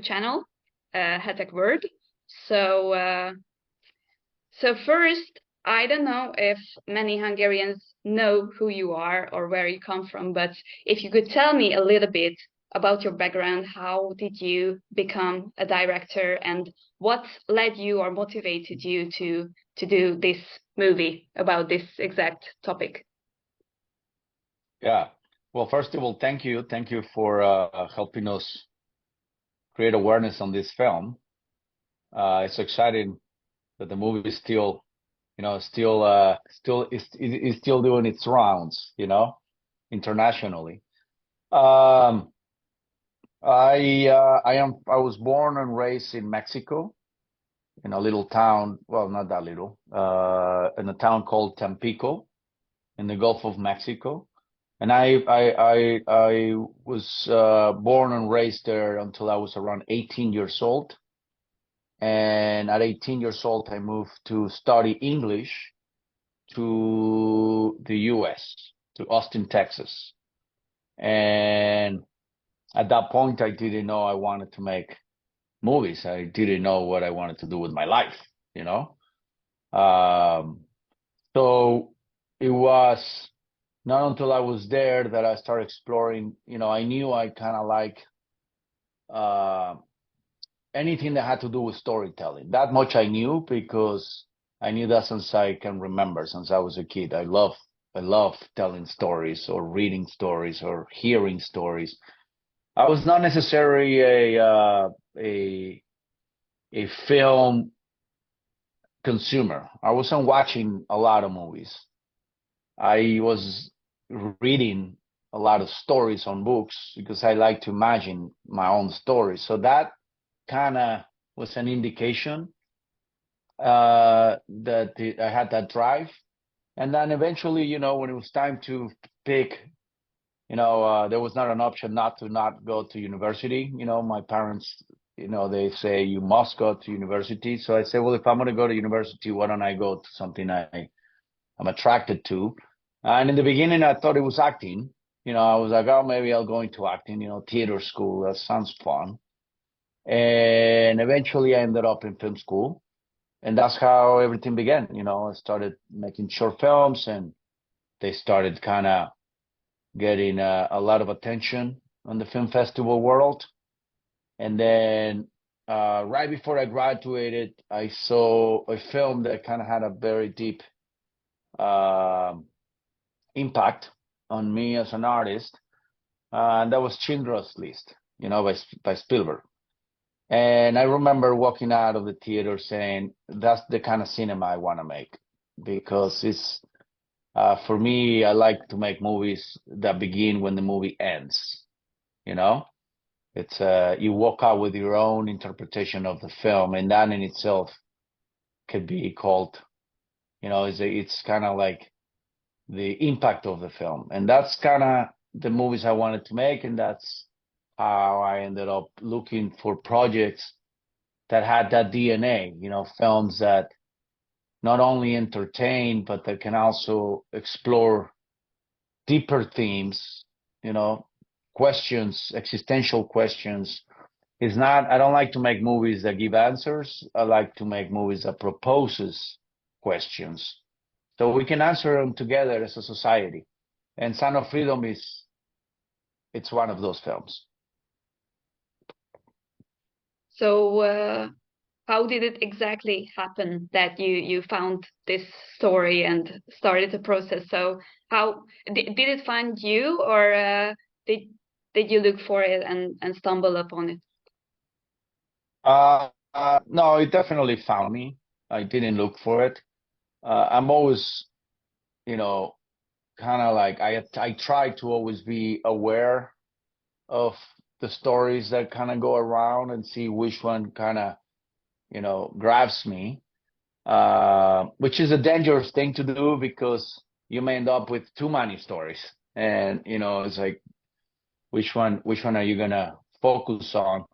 channel, Hetek World. So, so first, I don't know if many Hungarians know who you are or where you come from, but if you could tell me a little bit about your background, how did you become a director, and what led you or motivated you to do this movie about this exact topic? Yeah. Well, first of all, thank you. Thank you for helping us create awareness on this film. It's exciting that the movie is still, is still doing its rounds, internationally. Um, I was born and raised in Mexico, in a little town. Well, not that little, in a town called Tampico, in the Gulf of Mexico. And I was born and raised there until I was around 18 years old. And at 18 years old, I moved to study English to the US, to Austin, Texas. And at that point, I didn't know I wanted to make movies. I didn't know what I wanted to do with my life, you know? Um, so it was not until I was there that I started exploring. I knew I kind of like uh, anything that had to do with storytelling. That much I knew because I knew that since I can remember, since I was a kid. I love telling stories or reading stories or hearing stories. I was not necessarily a film consumer. I wasn't watching a lot of movies. I was reading a lot of stories on books because I like to imagine my own stories. So that kind of was an indication that I had that drive. And then eventually, when it was time to pick, there was not an option not go to university. My parents, they say you must go to university. So I say, well, if I'm going to go to university, why don't I go to something I'm attracted to? And in the beginning, I thought it was acting. I was like, oh, maybe I'll go into acting, theater school. That sounds fun. And eventually I ended up in film school. And that's how everything began. I started making short films and they started kind of getting a lot of attention on the film festival world. And then right before I graduated, I saw a film that kind of had a very deep uh, impact on me as an artist. And that was Schindler's List, by Spielberg. And I remember walking out of the theater saying, that's the kind of cinema I want to make because it's, for me, I like to make movies that begin when the movie ends, you know? It's, you walk out with your own interpretation of the film, and that in itself could be called, it's kind of like the impact of the film. And that's kind of the movies I wanted to make, and that's how I ended up looking for projects that had that DNA, films that not only entertain, but that can also explore deeper themes, questions, existential questions. It's not, I don't like to make movies that give answers. I like to make movies that proposes questions. So we can answer them together as a society. And Son of Freedom it's one of those films. So, how did it exactly happen that you found this story and started the process? So, how did it find you, or did did you look for it and stumble upon it? No, it definitely found me. I didn't look for it. I'm always, you know, kind of like I try to always be aware of the stories that kind of go around and see which one kind of, grabs me. Which is a dangerous thing to do because you may end up with too many stories. And, it's like which one are you gonna focus on?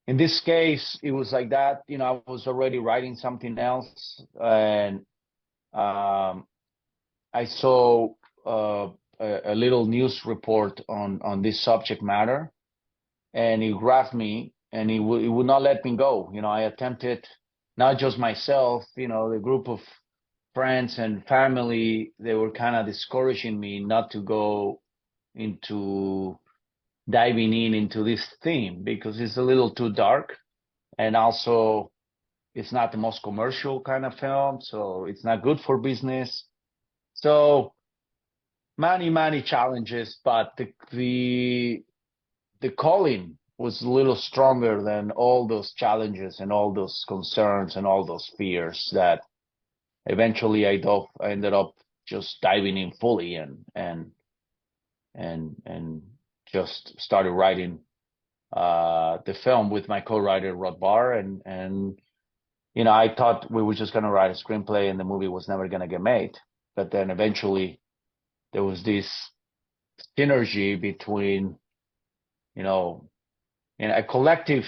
In this case, it was like that. I was already writing something else, and um, I saw a little news report on this subject matter, and it grabbed me. and he would not let me go. I attempted, not just myself, the group of friends and family, they were kind of discouraging me not to go into diving into this theme because it's a little too dark, and also it's not the most commercial kind of film, so it's not good for business. So many challenges, but the calling was a little stronger than all those challenges and all those concerns and all those fears that eventually I ended up just diving in fully and just started writing the film with my co-writer Rod Barr, and I thought we were just going to write a screenplay and the movie was never going to get made. But then eventually there was this synergy between, in a collective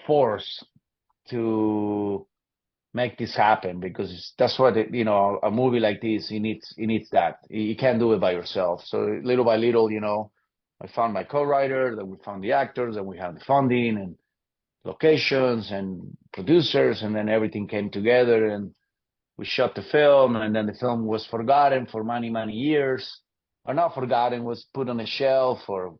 force to make this happen, because that's what a movie like this, it needs that. You can't do it by yourself. So little by little, I found my co-writer, then we found the actors, and we had the funding and locations and producers, and then everything came together and we shot the film, and then the film was forgotten for many years, or not forgotten, was put on a shelf, or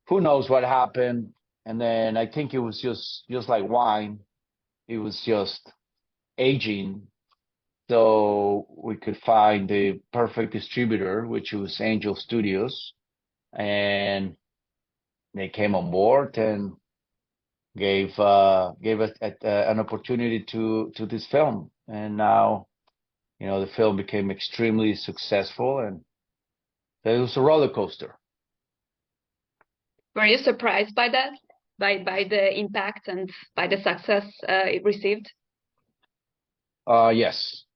who knows what happened. And then I think it was just like wine, it was just aging. So we could find the perfect distributor, which was Angel Studios, and they came on board and gave us an opportunity to this film. And now, the film became extremely successful, and it was a roller coaster. Were you surprised by that, by the impact and by the success it received? Yes,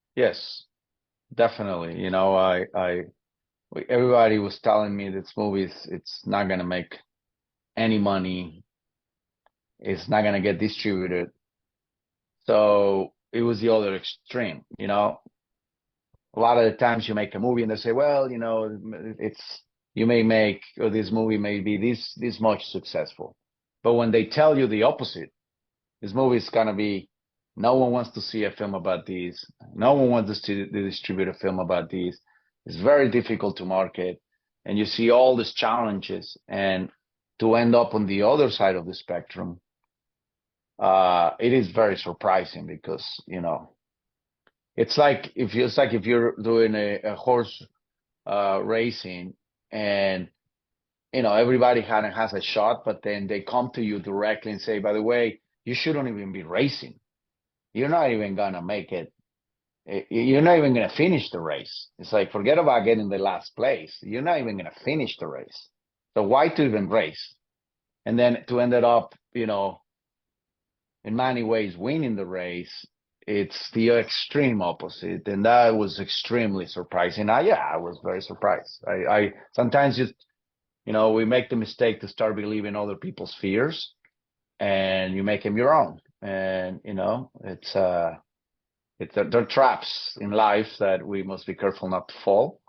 definitely. Everybody was telling me this movie it's not gonna make any money. It's not gonna get distributed. So it was the other extreme. A lot of the times you make a movie and they say, well, you may make, or this movie may be this much successful. But when they tell you the opposite, this movie is gonna be, no one wants to see a film about this. No one wants to distribute a film about this. It's very difficult to market, and you see all these challenges, and to end up on the other side of the spectrum, it is very surprising because it's like if you're doing a horse racing, and everybody kind of has a shot, but then they come to you directly and say, by the way, you shouldn't even be racing. You're not even gonna make it. You're not even gonna finish the race. It's like, forget about getting the last place. You're not even gonna finish the race. So why to even race? And then to end up, in many ways winning the race, it's the extreme opposite, and that was extremely surprising. I was very surprised. I sometimes just, we make the mistake to start believing other people's fears, and you make them your own. And they're traps in life that we must be careful not to fall.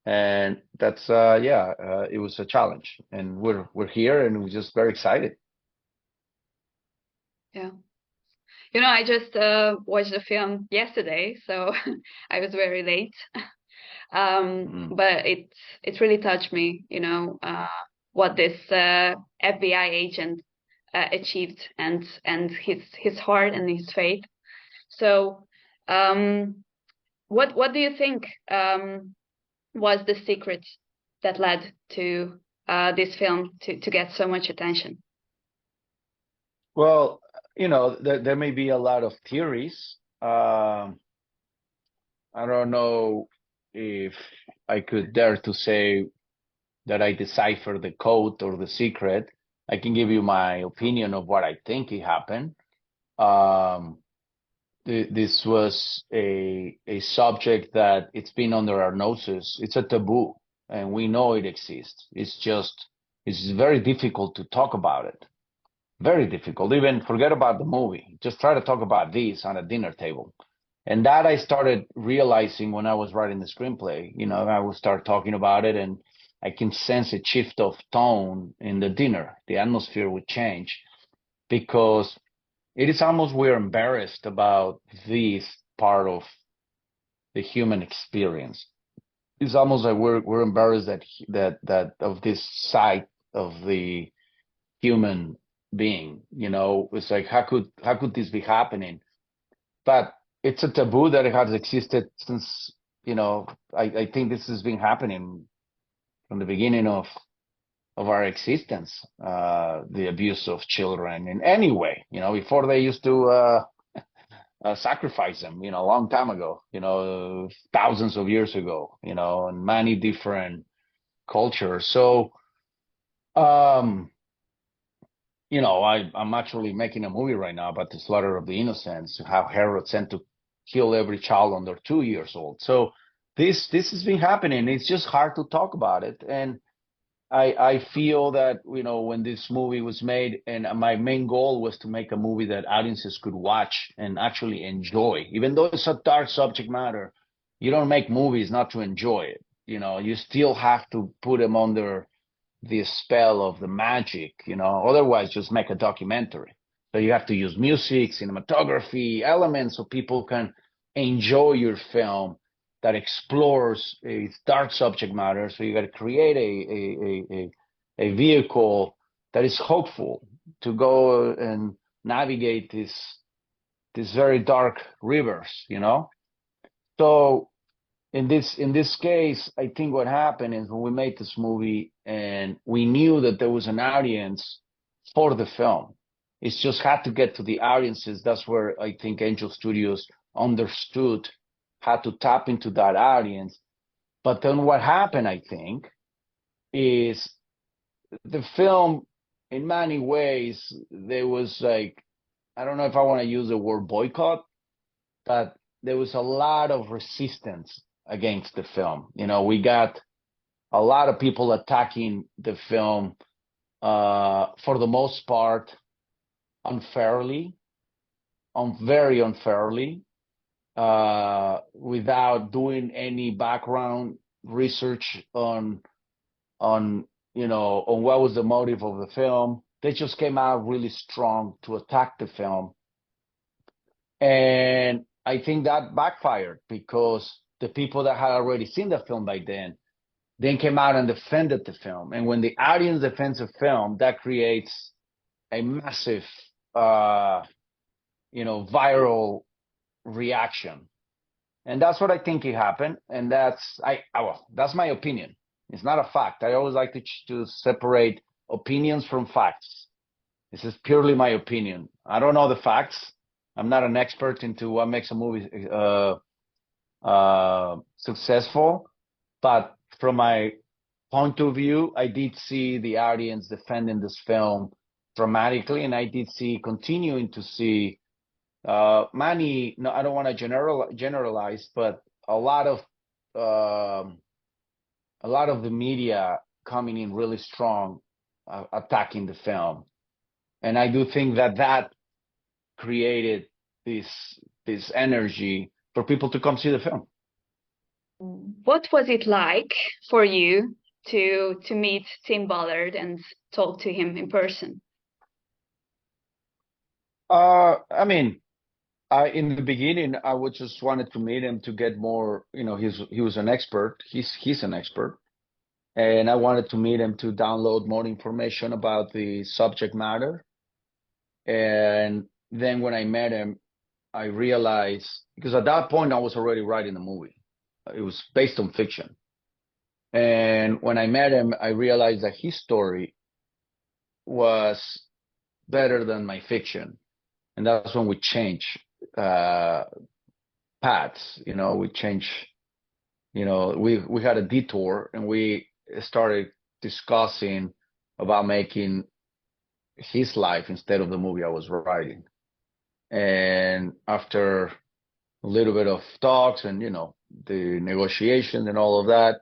And that's it was a challenge, and we're here, and we're just very excited. Yeah. I just watched the film yesterday, so I was very late. But it really touched me, what this FBI agent achieved, and his heart and his faith. So, what do you think was the secret that led to this film to get so much attention? Well, there may be a lot of theories. I don't know if I could dare to say that I decipher the code or the secret. I can give you my opinion of what I think it happened. This was a subject that it's been under our noses. It's a taboo, and we know it exists. It's very difficult to talk about it. Very difficult. Even forget about the movie. Just try to talk about this on a dinner table. And that I started realizing when I was writing the screenplay. I would start talking about it, and I can sense a shift of tone in the dinner. The atmosphere would change because it is almost we're embarrassed about this part of the human experience. It's almost like we're embarrassed that of this side of the human being. It's like how could this be happening? But it's a taboo that has existed since, I think this has been happening from the beginning of our existence, the abuse of children in any way. Before they used to sacrifice them, a long time ago, thousands of years ago, in many different cultures. So, I'm actually making a movie right now about the slaughter of the innocents, how Herod sent to kill every child under 2 years old. So this has been happening. It's just hard to talk about it. And I feel that, when this movie was made, and my main goal was to make a movie that audiences could watch and actually enjoy, even though it's a dark subject matter. You don't make movies not to enjoy it. You still have to put them under the spell of the magic, otherwise just make a documentary. So you have to use music, cinematography, elements so people can enjoy your film that explores a dark subject matter. So you got to create a vehicle that is hopeful to go and navigate this very dark rivers. So in this case, I think what happened is when we made this movie and we knew that there was an audience for the film, it just had to get to the audiences. That's where I think Angel Studios understood how to tap into that audience. But then what happened, I think, is the film, in many ways, there was like, I don't know if I want to use the word boycott, but there was a lot of resistance against the film. We got a lot of people attacking the film, for the most part, unfairly, very unfairly, without doing any background research on what was the motive of the film. They just came out really strong to attack the film. And I think that backfired because the people that had already seen the film by then came out and defended the film. And when the audience defends a film, that creates a massive, viral reaction. And that's what I think it happened. And that's my opinion. It's not a fact. I always like to separate opinions from facts. This is purely my opinion. I don't know the facts. I'm not an expert into what makes a movie successful, but from my point of view, I did see the audience defending this film dramatically, and I did continuing to see many. No, I don't want to generalize, but a lot of the media coming in really strong, attacking the film, and I do think that created this energy for people to come see the film. What was it like for you to meet Tim Ballard and talk to him in person? I mean, in the beginning, I would just wanted to meet him to get more. He was an expert. He's an expert, and I wanted to meet him to download more information about the subject matter. And then when I met him, I realized, because at that point I was already writing the movie. It was based on fiction. And when I met him, I realized that his story was better than my fiction. And that's when we changed paths. We changed, we had a detour and we started discussing about making his life instead of the movie I was writing. And after a little bit of talks and, the negotiations and all of that,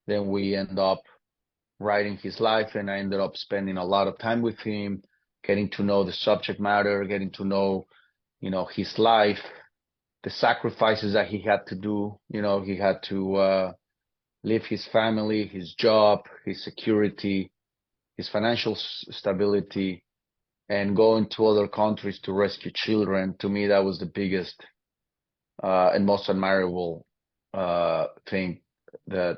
then we end up writing his life, and I ended up spending a lot of time with him, getting to know the subject matter, getting to know, his life, the sacrifices that he had to do. He had to leave his family, his job, his security, his financial stability, and go into other countries to rescue children. To me, that was the biggest and most admirable thing that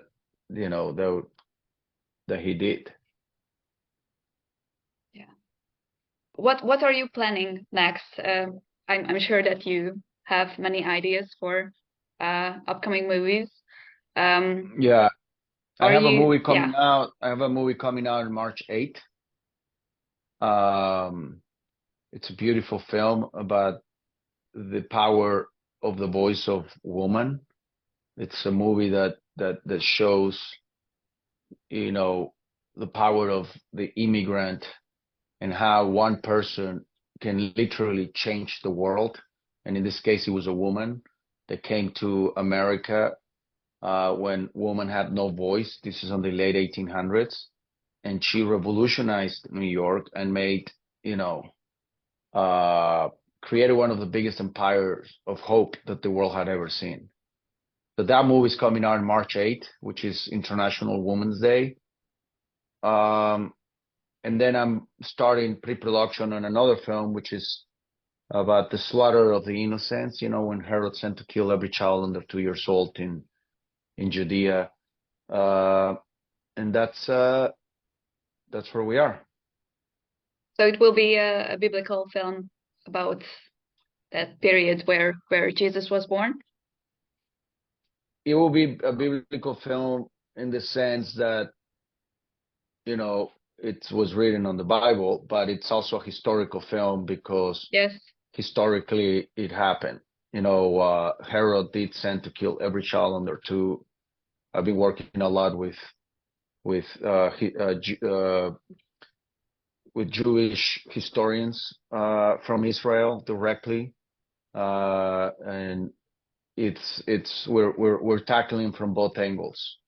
that he did. Yeah. What are you planning next? I'm sure that you have many ideas for upcoming movies. Yeah, I have a movie Yeah. coming out. I have a movie coming out on March 8th. It's a beautiful film about the power of the voice of woman. It's a movie that shows, the power of the immigrant and how one person can literally change the world. And in this case, it was a woman that came to America when women had no voice. This is on the late 1800s, and she revolutionized New York and made, created one of the biggest empires of hope that the world had ever seen. So that movie is coming out on March 8th, which is International Women's Day. And then I'm starting pre-production on another film, which is about the slaughter of the innocents, when Herod sent to kill every child under 2 years old in Judea. And that's where we are. So it will be a biblical film about that period where Jesus was born. It will be a biblical film in the sense that, it was written on the Bible, but it's also a historical film because Yes. historically it happened. Herod did send to kill every child under 2. I've been working a lot with Jewish historians from Israel directly, and we're tackling from both angles.